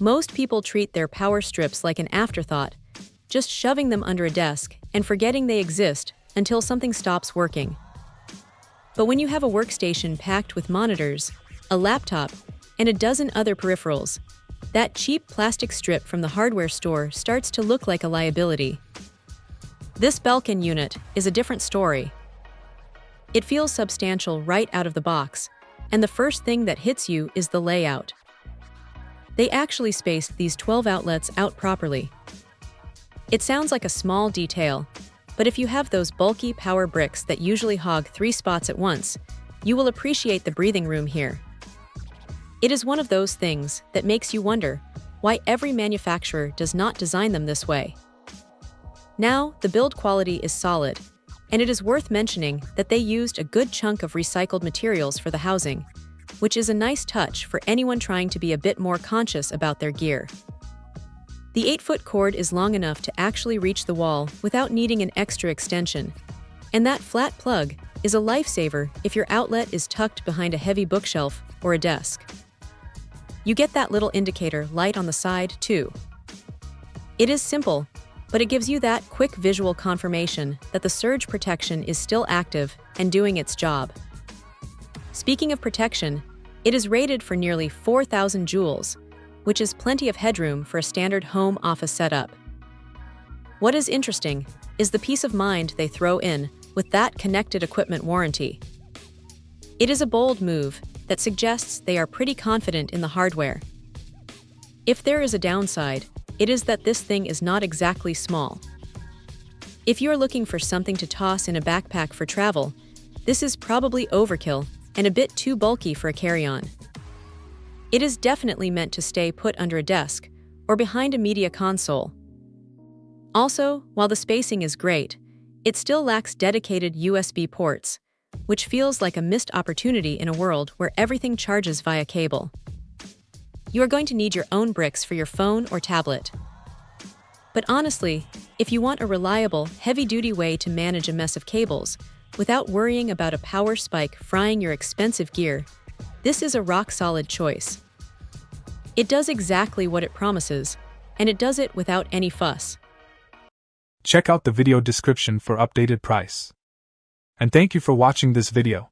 Most people treat their power strips like an afterthought, just shoving them under a desk and forgetting they exist until something stops working. But when you have a workstation packed with monitors, a laptop, and a dozen other peripherals, that cheap plastic strip from the hardware store starts to look like a liability. This Belkin unit is a different story. It feels substantial right out of the box, and the first thing that hits you is the layout. They actually spaced these 12 outlets out properly. It sounds like a small detail, but if you have those bulky power bricks that usually hog 3 spots at once, you will appreciate the breathing room here. It is one of those things that makes you wonder why every manufacturer does not design them this way. Now, the build quality is solid, and it is worth mentioning that they used a good chunk of recycled materials for the housing, which is a nice touch for anyone trying to be a bit more conscious about their gear. The 8-foot cord is long enough to actually reach the wall without needing an extra extension, and that flat plug is a lifesaver if your outlet is tucked behind a heavy bookshelf or a desk. You get that little indicator light on the side, too. It is simple, but it gives you that quick visual confirmation that the surge protection is still active and doing its job. Speaking of protection, it is rated for nearly 4,000 joules, which is plenty of headroom for a standard home office setup. What is interesting is the peace of mind they throw in with that connected equipment warranty. It is a bold move that suggests they are pretty confident in the hardware. If there is a downside, it is that this thing is not exactly small. If you're looking for something to toss in a backpack for travel, this is probably overkill and a bit too bulky for a carry-on. It is definitely meant to stay put under a desk or behind a media console. Also, while the spacing is great, it still lacks dedicated USB ports, which feels like a missed opportunity in a world where everything charges via cable. You are going to need your own bricks for your phone or tablet. But honestly, if you want a reliable, heavy-duty way to manage a mess of cables without worrying about a power spike frying your expensive gear, this is a rock-solid choice. It does exactly what it promises, and it does it without any fuss. Check out the video description for updated price. And thank you for watching this video.